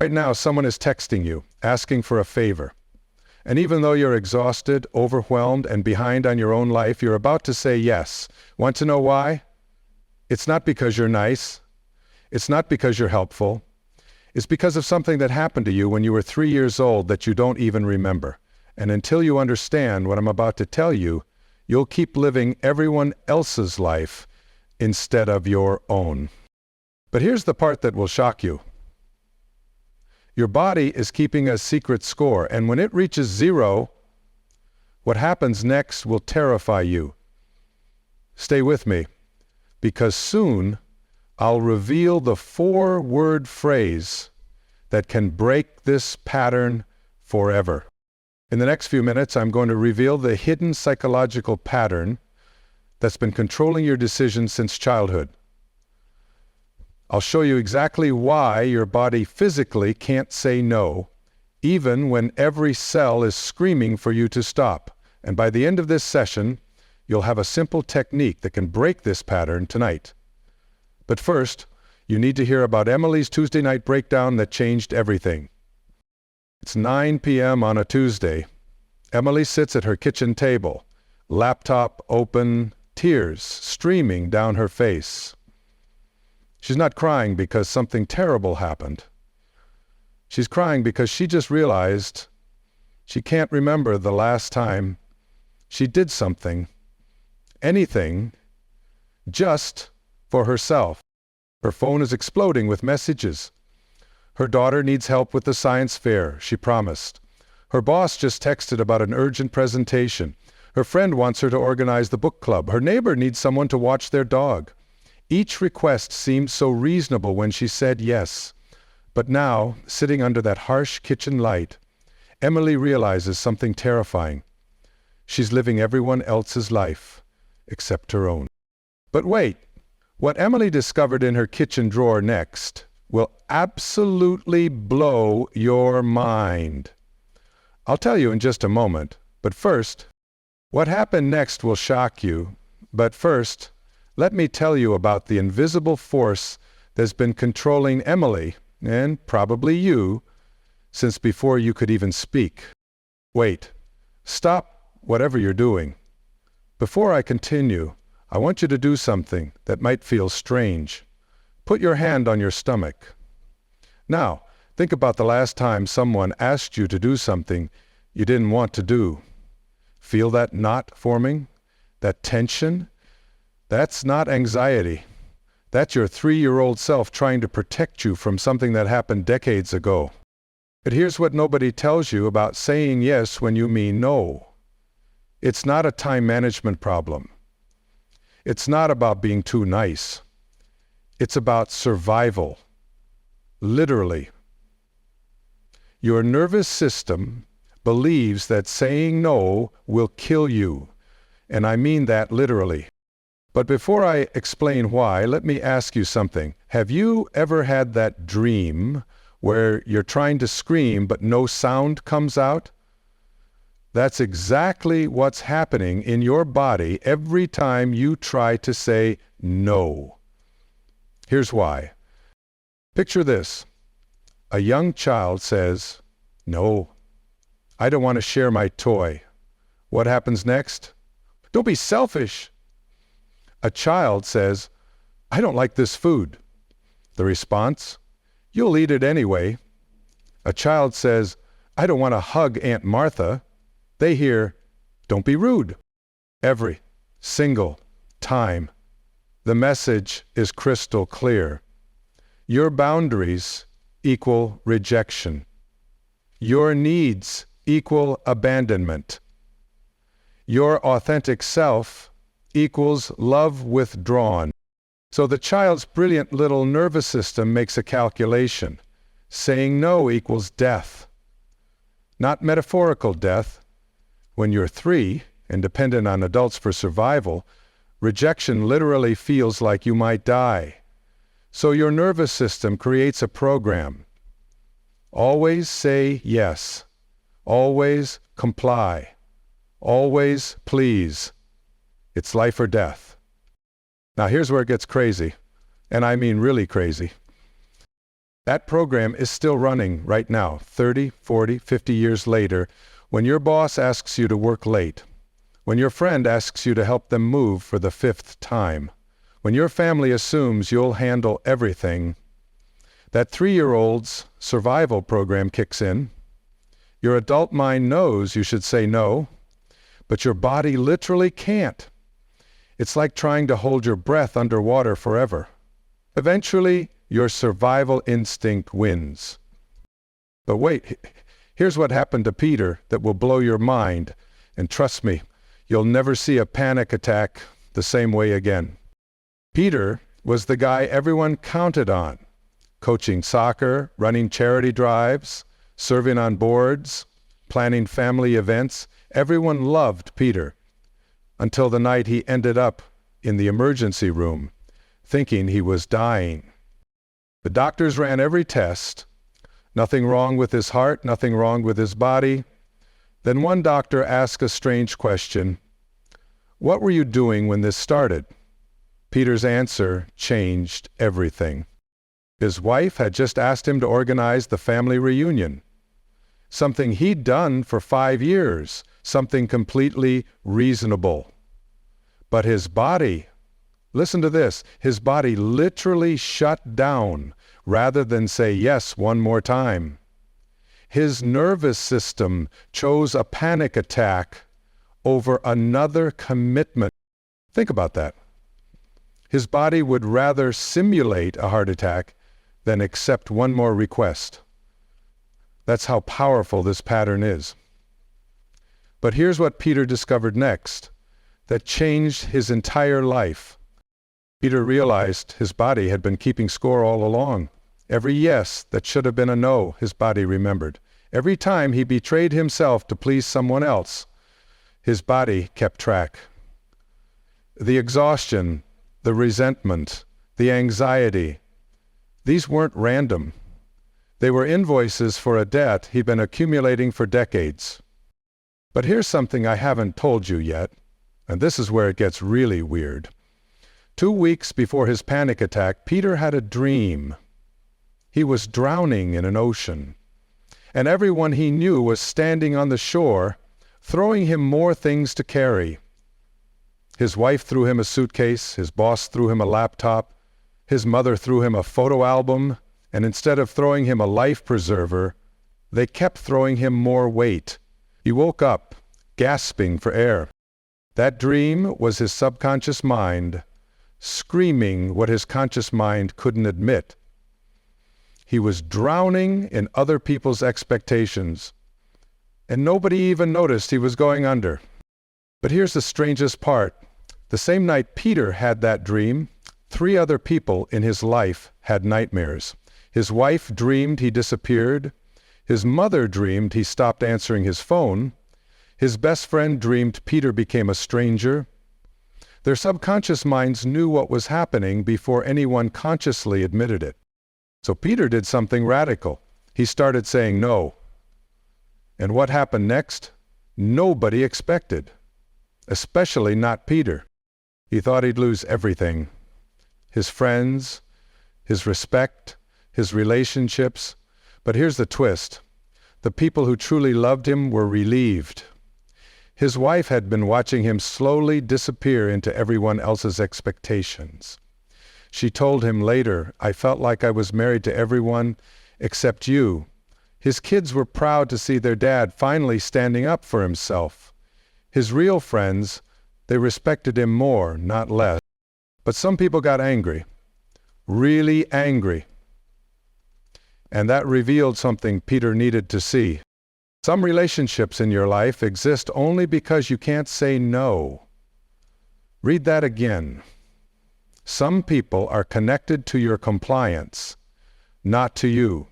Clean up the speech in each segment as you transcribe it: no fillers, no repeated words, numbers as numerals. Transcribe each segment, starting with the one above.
Right now, someone is texting you, asking for a favor. And even though you're exhausted, overwhelmed, and behind on your own life, you're about to say yes. Want to know why? It's not because you're nice. It's not because you're helpful. It's because of something that happened to you when you were 3 years old that you don't even remember. And until you understand what I'm about to tell you, you'll keep living everyone else's life instead of your own. But here's the part that will shock you. Your body is keeping a secret score, and when it reaches 0, what happens next will terrify you. Stay with me, because soon I'll reveal the 4-word phrase that can break this pattern forever. In the next few minutes, I'm going to reveal the hidden psychological pattern that's been controlling your decisions since childhood. I'll show you exactly why your body physically can't say no, even when every cell is screaming for you to stop. And by the end of this session, you'll have a simple technique that can break this pattern tonight. But first, you need to hear about Emily's Tuesday night breakdown that changed everything. It's 9 p.m. on a Tuesday. Emily sits at her kitchen table, laptop open, tears streaming down her face. She's not crying because something terrible happened. She's crying because she just realized she can't remember the last time she did something, anything, just for herself. Her phone is exploding with messages. Her daughter needs help with the science fair, she promised. Her boss just texted about an urgent presentation. Her friend wants her to organize the book club. Her neighbor needs someone to watch their dog. Each request seemed so reasonable when she said yes. But now, sitting under that harsh kitchen light, Emily realizes something terrifying. She's living everyone else's life, except her own. But wait, what Emily discovered in her kitchen drawer next will absolutely blow your mind. I'll tell you in just a moment, but first, what happened next will shock you. But first, let me tell you about the invisible force that's been controlling Emily, and probably you, since before you could even speak. Wait. Stop whatever you're doing. Before I continue, I want you to do something that might feel strange. Put your hand on your stomach. Now, think about the last time someone asked you to do something you didn't want to do. Feel that knot forming? That tension? That's not anxiety. That's your 3-year-old self trying to protect you from something that happened decades ago. But here's what nobody tells you about saying yes when you mean no. It's not a time management problem. It's not about being too nice. It's about survival. Literally. Your nervous system believes that saying no will kill you, and I mean that literally. But before I explain why, let me ask you something. Have you ever had that dream where you're trying to scream but no sound comes out? That's exactly what's happening in your body every time you try to say no. Here's why. Picture this. A young child says, "No, I don't want to share my toy." What happens next? "Don't be selfish." A child says, "I don't like this food." The response? "You'll eat it anyway." A child says, "I don't want to hug Aunt Martha." They hear, "Don't be rude." Every single time, the message is crystal clear. Your boundaries equal rejection. Your needs equal abandonment. Your authentic self equals love withdrawn. So the child's brilliant little nervous system makes a calculation. Saying no equals death. Not metaphorical death. When you're 3 and dependent on adults for survival, rejection literally feels like you might die. So your nervous system creates a program. Always say yes. Always comply. Always please. It's life or death. Now here's where it gets crazy, and I mean really crazy. That program is still running right now, 30, 40, 50 years later, when your boss asks you to work late, when your friend asks you to help them move for the 5th time, when your family assumes you'll handle everything. That 3-year-old's survival program kicks in. Your adult mind knows you should say no, but your body literally can't. It's like trying to hold your breath underwater forever. Eventually, your survival instinct wins. But wait, here's what happened to Peter that will blow your mind, and trust me, you'll never see a panic attack the same way again. Peter was the guy everyone counted on, coaching soccer, running charity drives, serving on boards, planning family events. Everyone loved Peter until the night he ended up in the emergency room, thinking he was dying. The doctors ran every test. Nothing wrong with his heart, nothing wrong with his body. Then one doctor asked a strange question. "What were you doing when this started?" Peter's answer changed everything. His wife had just asked him to organize the family reunion. Something he'd done for 5 years, something completely reasonable. But his body, listen to this, his body literally shut down rather than say yes one more time. His nervous system chose a panic attack over another commitment. Think about that. His body would rather simulate a heart attack than accept one more request. That's how powerful this pattern is. But here's what Peter discovered next that changed his entire life. Peter realized his body had been keeping score all along. Every yes that should have been a no, his body remembered. Every time he betrayed himself to please someone else, his body kept track. The exhaustion, the resentment, the anxiety, these weren't random. They were invoices for a debt he'd been accumulating for decades. But here's something I haven't told you yet, and this is where it gets really weird. 2 weeks before his panic attack, Peter had a dream. He was drowning in an ocean, and everyone he knew was standing on the shore, throwing him more things to carry. His wife threw him a suitcase, his boss threw him a laptop, his mother threw him a photo album, and instead of throwing him a life preserver, they kept throwing him more weight. He woke up, gasping for air. That dream was his subconscious mind screaming what his conscious mind couldn't admit. He was drowning in other people's expectations, and nobody even noticed he was going under. But here's the strangest part. The same night Peter had that dream, 3 other people in his life had nightmares. His wife dreamed he disappeared. His mother dreamed he stopped answering his phone. His best friend dreamed Peter became a stranger. Their subconscious minds knew what was happening before anyone consciously admitted it. So Peter did something radical. He started saying no. And what happened next? Nobody expected, especially not Peter. He thought he'd lose everything. His friends, his respect, his relationships. But here's the twist. The people who truly loved him were relieved. His wife had been watching him slowly disappear into everyone else's expectations. She told him later, "I felt like I was married to everyone except you." His kids were proud to see their dad finally standing up for himself. His real friends, they respected him more, not less. But some people got angry, really angry. And that revealed something Peter needed to see. Some relationships in your life exist only because you can't say no. Read that again. Some people are connected to your compliance, not to you.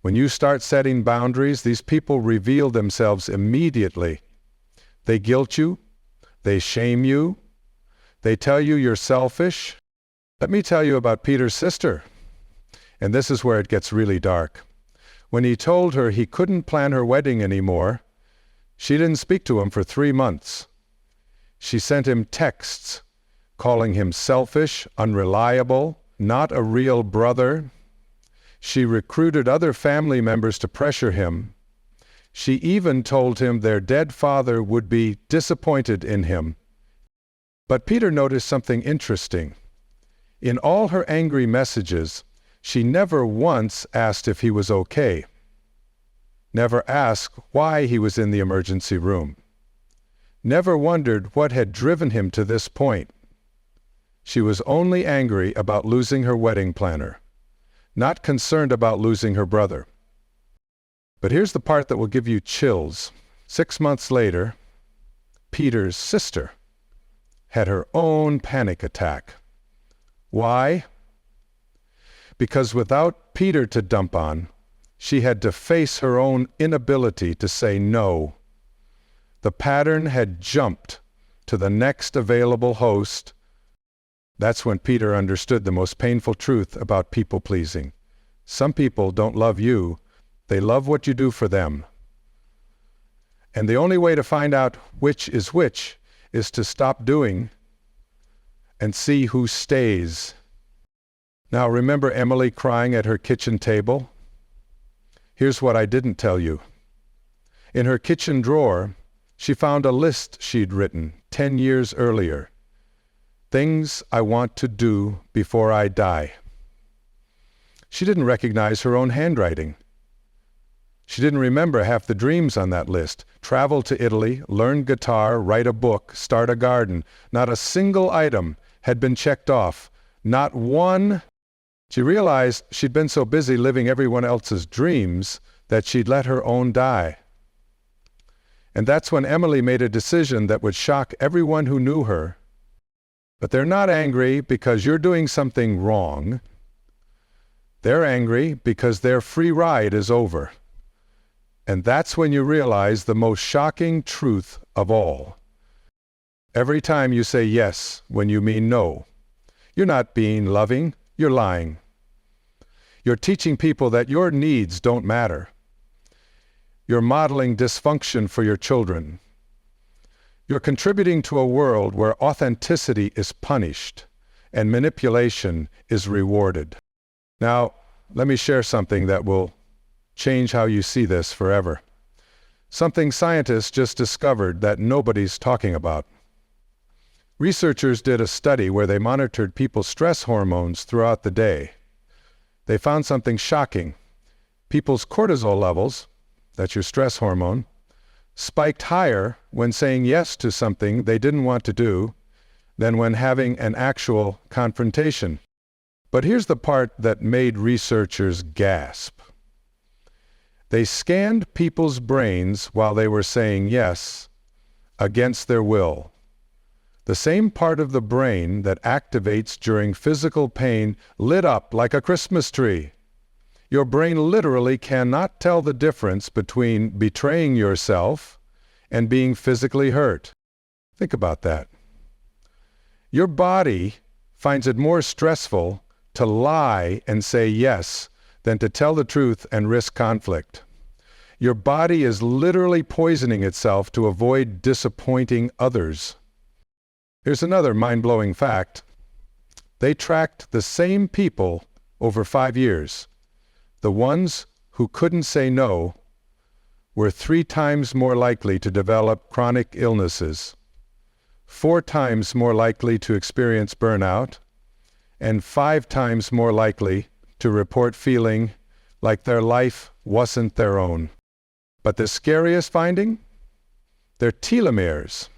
When you start setting boundaries, these people reveal themselves immediately. They guilt you, they shame you, they tell you you're selfish. Let me tell you about Peter's sister. And this is where it gets really dark. When he told her he couldn't plan her wedding anymore, she didn't speak to him for 3 months. She sent him texts calling him selfish, unreliable, not a real brother. She recruited other family members to pressure him. She even told him their dead father would be disappointed in him. But Peter noticed something interesting. In all her angry messages, she never once asked if he was okay. Never asked why he was in the emergency room. Never wondered what had driven him to this point. She was only angry about losing her wedding planner, not concerned about losing her brother. But here's the part that will give you chills. 6 months later, Peter's sister had her own panic attack. Why? Because without Peter to dump on, she had to face her own inability to say no. The pattern had jumped to the next available host. That's when Peter understood the most painful truth about people-pleasing. Some people don't love you, they love what you do for them. And the only way to find out which is to stop doing and see who stays. Now remember Emily crying at her kitchen table? Here's what I didn't tell you. In her kitchen drawer, she found a list she'd written 10 years earlier. Things I want to do before I die. She didn't recognize her own handwriting. She didn't remember half the dreams on that list. Travel to Italy, learn guitar, write a book, start a garden. Not a single item had been checked off. Not one. She realized she'd been so busy living everyone else's dreams that she'd let her own die. And that's when Emily made a decision that would shock everyone who knew her. But they're not angry because you're doing something wrong. They're angry because their free ride is over. And that's when you realize the most shocking truth of all. Every time you say yes when you mean no, you're not being loving, you're lying. You're teaching people that your needs don't matter. You're modeling dysfunction for your children. You're contributing to a world where authenticity is punished and manipulation is rewarded. Now, let me share something that will change how you see this forever. Something scientists just discovered that nobody's talking about. Researchers did a study where they monitored people's stress hormones throughout the day. They found something shocking. People's cortisol levels, that's your stress hormone, spiked higher when saying yes to something they didn't want to do than when having an actual confrontation. But here's the part that made researchers gasp. They scanned people's brains while they were saying yes against their will. The same part of the brain that activates during physical pain lit up like a Christmas tree. Your brain literally cannot tell the difference between betraying yourself and being physically hurt. Think about that. Your body finds it more stressful to lie and say yes than to tell the truth and risk conflict. Your body is literally poisoning itself to avoid disappointing others. Here's another mind-blowing fact. They tracked the same people over 5 years. The ones who couldn't say no were 3 times more likely to develop chronic illnesses, 4 times more likely to experience burnout, and 5 times more likely to report feeling like their life wasn't their own. But the scariest finding? Their telomeres.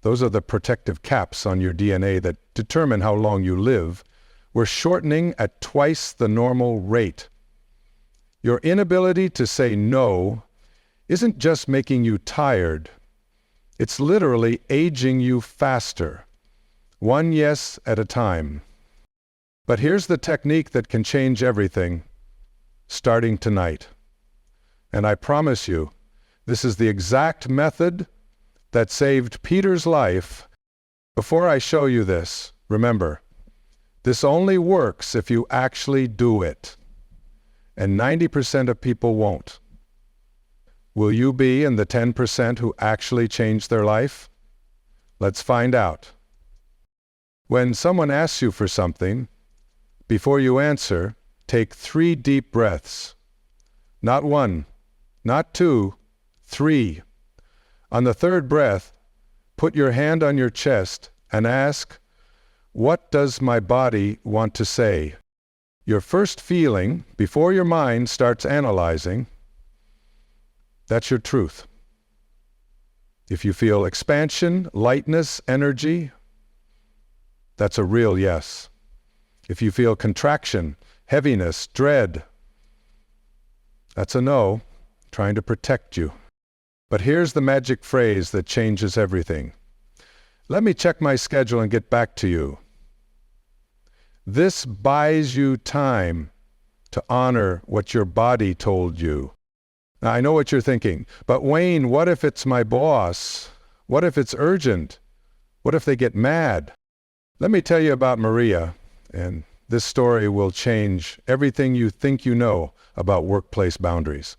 Those are the protective caps on your DNA that determine how long you live, were shortening at twice the normal rate. Your inability to say no isn't just making you tired, it's literally aging you faster, 1 yes at a time. But here's the technique that can change everything, starting tonight. And I promise you, this is the exact method that saved Peter's life. Before I show you this, remember, this only works if you actually do it. And 90% of people won't. Will you be in the 10% who actually change their life? Let's find out. When someone asks you for something, before you answer, take 3 deep breaths. Not 1, not 2, 3. On the 3rd breath, put your hand on your chest and ask, what does my body want to say? Your first feeling, before your mind starts analyzing, that's your truth. If you feel expansion, lightness, energy, that's a real yes. If you feel contraction, heaviness, dread, that's a no, trying to protect you. But here's the magic phrase that changes everything. Let me check my schedule and get back to you. This buys you time to honor what your body told you. Now, I know what you're thinking, but Wayne, what if it's my boss? What if it's urgent? What if they get mad? Let me tell you about Maria, and this story will change everything you think you know about workplace boundaries.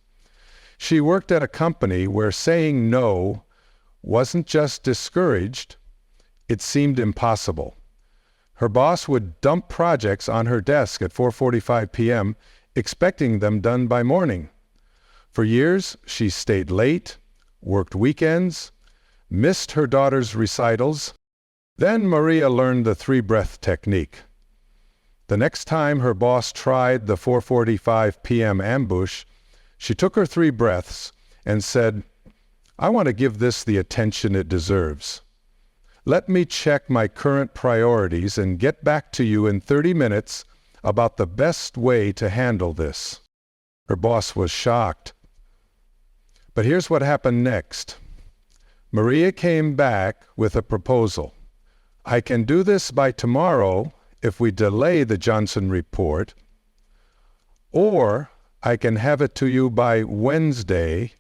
She worked at a company where saying no wasn't just discouraged, it seemed impossible. Her boss would dump projects on her desk at 4:45 p.m., expecting them done by morning. For years, she stayed late, worked weekends, missed her daughter's recitals. Then Maria learned the 3-breath technique. The next time her boss tried the 4:45 p.m. ambush, she took her 3 breaths and said, I want to give this the attention it deserves. Let me check my current priorities and get back to you in 30 minutes about the best way to handle this. Her boss was shocked. But here's what happened next. Maria came back with a proposal. I can do this by tomorrow if we delay the Johnson report, or I can have it to you by Wednesday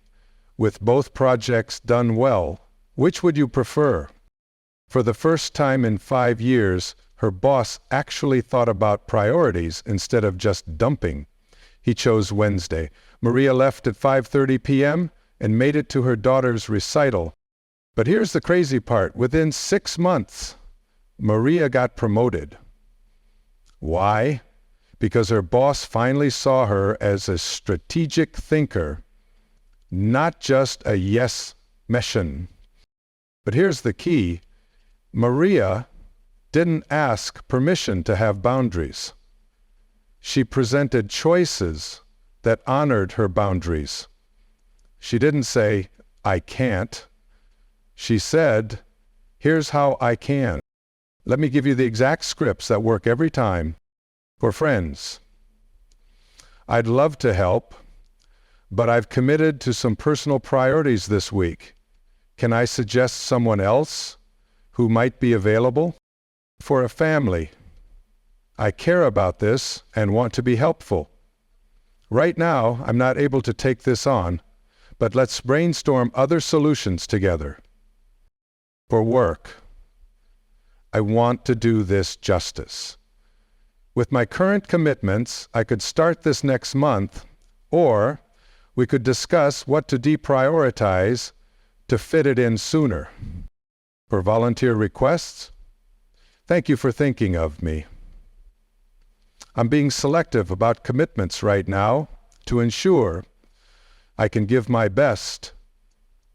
with both projects done well. Which would you prefer? For the first time in 5 years, her boss actually thought about priorities instead of just dumping. He chose Wednesday. Maria left at 5:30 p.m. and made it to her daughter's recital. But here's the crazy part. Within 6 months, Maria got promoted. Why? Because her boss finally saw her as a strategic thinker, not just a yes machine. But here's the key. Maria didn't ask permission to have boundaries. She presented choices that honored her boundaries. She didn't say, I can't. She said, here's how I can. Let me give you the exact scripts that work every time. For friends, I'd love to help, but I've committed to some personal priorities this week. Can I suggest someone else who might be available? For a family, I care about this and want to be helpful. Right now, I'm not able to take this on, but let's brainstorm other solutions together. For work, I want to do this justice. With my current commitments, I could start this next month, or we could discuss what to deprioritize to fit it in sooner. For volunteer requests, thank you for thinking of me. I'm being selective about commitments right now to ensure I can give my best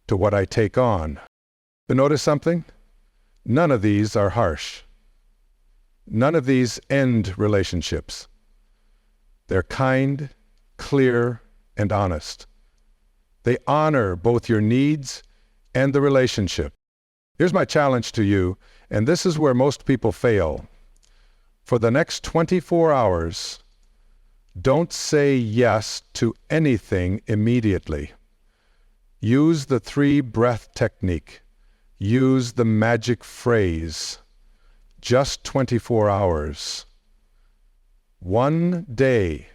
to what I take on. But notice something? None of these are harsh. None of these end relationships. They're kind, clear, and honest. They honor both your needs and the relationship. Here's my challenge to you, and this is where most people fail. For the next 24 hours, don't say yes to anything immediately. Use the 3-breath technique. Use the magic phrase. Just 24 hours. 1 day.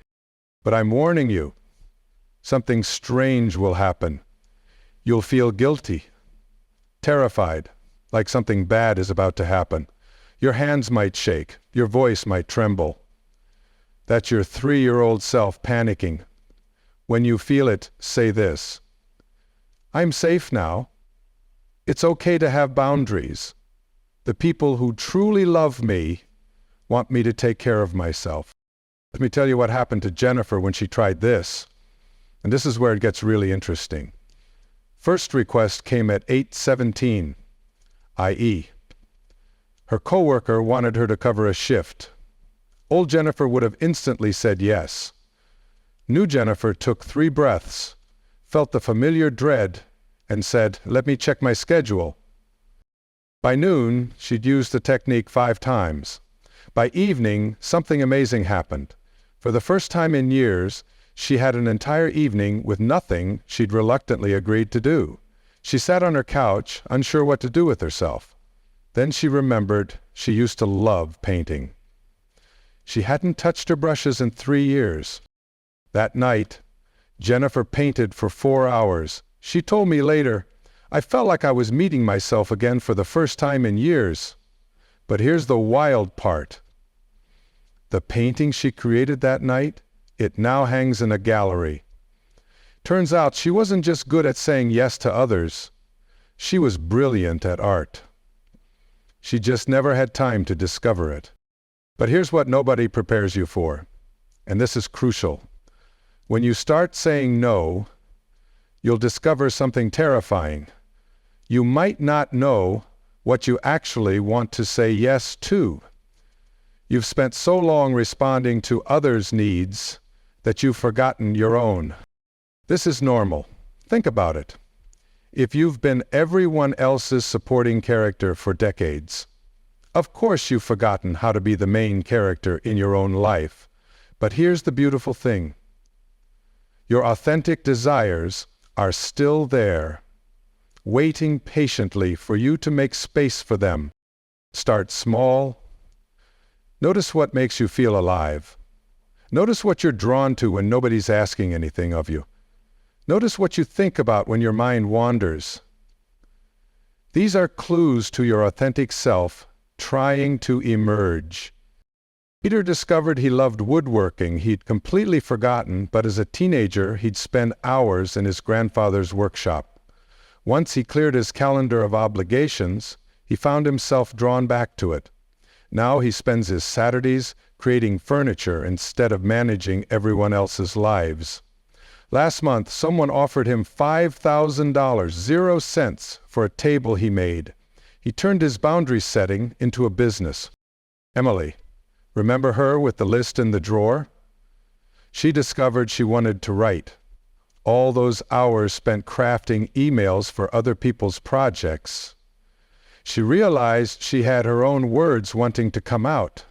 But I'm warning you, something strange will happen. You'll feel guilty, terrified, like something bad is about to happen. Your hands might shake, your voice might tremble. That's your 3-year-old self panicking. When you feel it, say this: I'm safe now. It's okay to have boundaries. The people who truly love me want me to take care of myself. Let me tell you what happened to Jennifer when she tried this. And this is where it gets really interesting. First request came at 8:17, i.e., her coworker wanted her to cover a shift. Old Jennifer would have instantly said yes. New Jennifer took 3 breaths, felt the familiar dread, and said, "Let me check my schedule." By noon, she'd used the technique 5 times. By evening, something amazing happened. For the first time in years, she had an entire evening with nothing she'd reluctantly agreed to do. She sat on her couch, unsure what to do with herself. Then she remembered she used to love painting. She hadn't touched her brushes in 3 years. That night, Jennifer painted for 4 hours. She told me later, "I felt like I was meeting myself again for the first time in years." But here's the wild part. The painting she created that night, it now hangs in a gallery. Turns out she wasn't just good at saying yes to others. She was brilliant at art. She just never had time to discover it. But here's what nobody prepares you for, and this is crucial. When you start saying no, you'll discover something terrifying. You might not know what you actually want to say yes to. You've spent so long responding to others' needs that you've forgotten your own. This is normal. Think about it. If you've been everyone else's supporting character for decades, of course you've forgotten how to be the main character in your own life. But here's the beautiful thing. Your authentic desires are still there, waiting patiently for you to make space for them. Start small. Notice what makes you feel alive. Notice what you're drawn to when nobody's asking anything of you. Notice what you think about when your mind wanders. These are clues to your authentic self trying to emerge. Peter discovered he loved woodworking he'd completely forgotten, but as a teenager he'd spend hours in his grandfather's workshop. Once he cleared his calendar of obligations, he found himself drawn back to it. Now he spends his Saturdays creating furniture instead of managing everyone else's lives. Last month, someone offered him $5,000, 0 cents, for a table he made. He turned his boundary setting into a business. Emily, remember her with the list in the drawer? She discovered she wanted to write. All those hours spent crafting emails for other people's projects. She realized she had her own words wanting to come out.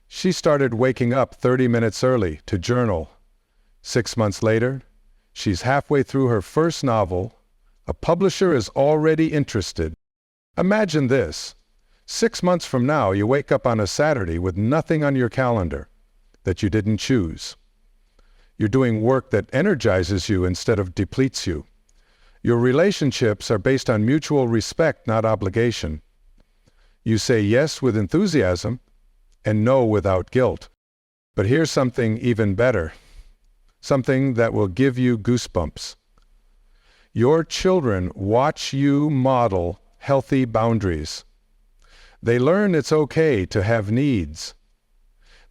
She started waking up 30 minutes early to journal. 6 months later, she's halfway through her first novel. A publisher is already interested. Imagine this. 6 months from now, you wake up on a Saturday with nothing on your calendar that you didn't choose. You're doing work that energizes you instead of depletes you. Your relationships are based on mutual respect, not obligation. You say yes with enthusiasm and no without guilt. But here's something even better, something that will give you goosebumps. Your children watch you model healthy boundaries. They learn it's okay to have needs.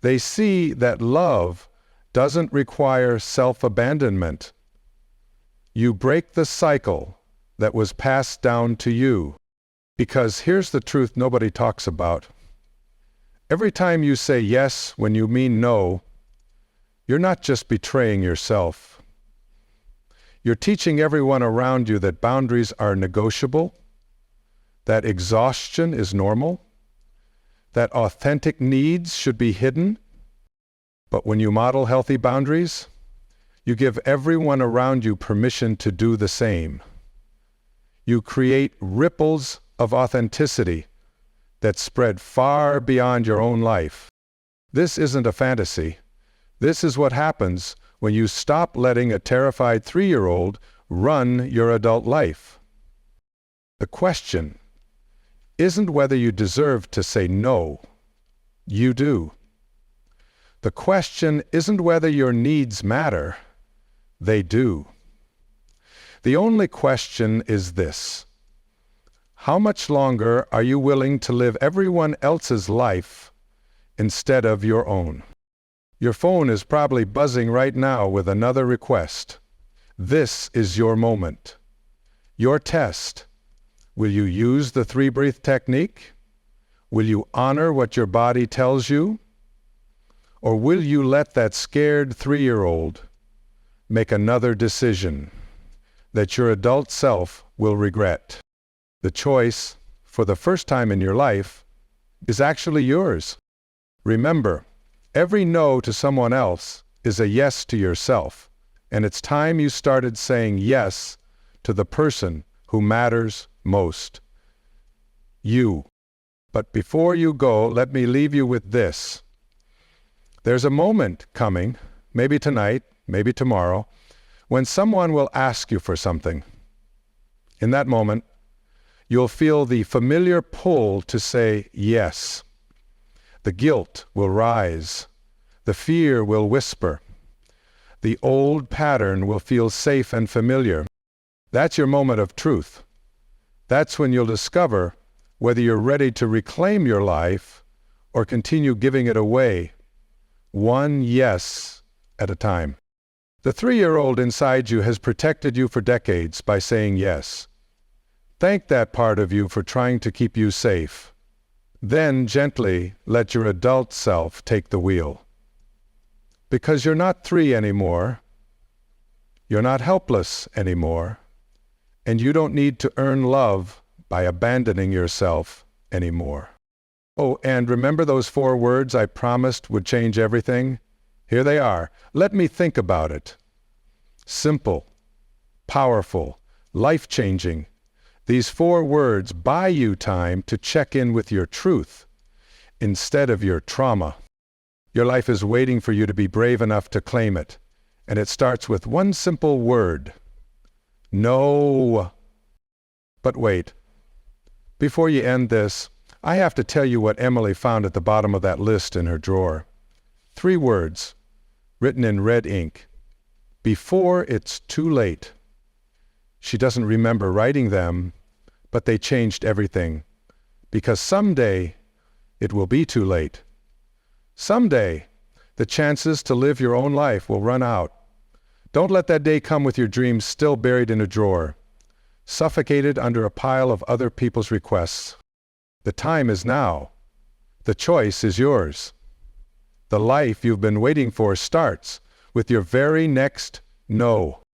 They see that love doesn't require self-abandonment. You break the cycle that was passed down to you. Because here's the truth nobody talks about. Every time you say yes when you mean no, you're not just betraying yourself. You're teaching everyone around you that boundaries are negotiable, that exhaustion is normal, that authentic needs should be hidden. But when you model healthy boundaries, you give everyone around you permission to do the same. You create ripples of authenticity that spread far beyond your own life. This isn't a fantasy. This is what happens when you stop letting a terrified 3-year-old run your adult life. The question isn't whether you deserve to say no. You do. The question isn't whether your needs matter. They do. The only question is this: how much longer are you willing to live everyone else's life instead of your own? Your phone is probably buzzing right now with another request. This is your moment. Your test. Will you use the 3-breath technique? Will you honor what your body tells you? Or will you let that scared 3-year-old make another decision that your adult self will regret? The choice, for the first time in your life, is actually yours. Remember, every no to someone else is a yes to yourself, and it's time you started saying yes to the person who matters most. You. But before you go, let me leave you with this. There's a moment coming, maybe tonight, maybe tomorrow, when someone will ask you for something. In that moment, you'll feel the familiar pull to say yes. The guilt will rise. The fear will whisper. The old pattern will feel safe and familiar. That's your moment of truth. That's when you'll discover whether you're ready to reclaim your life or continue giving it away, one yes at a time. The 3-year-old inside you has protected you for decades by saying yes. Thank that part of you for trying to keep you safe. Then gently let your adult self take the wheel. Because you're not 3 anymore, you're not helpless anymore, and you don't need to earn love by abandoning yourself anymore. Oh, and remember those 4 words I promised would change everything? Here they are. Let me think about it. Simple, powerful, life-changing. These 4 words buy you time to check in with your truth instead of your trauma. Your life is waiting for you to be brave enough to claim it, and it starts with one simple word. No. But wait. Before you end this, I have to tell you what Emily found at the bottom of that list in her drawer. 3 words, written in red ink. Before it's too late. She doesn't remember writing them, but they changed everything. Because someday, it will be too late. Someday, the chances to live your own life will run out. Don't let that day come with your dreams still buried in a drawer, suffocated under a pile of other people's requests. The time is now. The choice is yours. The life you've been waiting for starts with your very next no.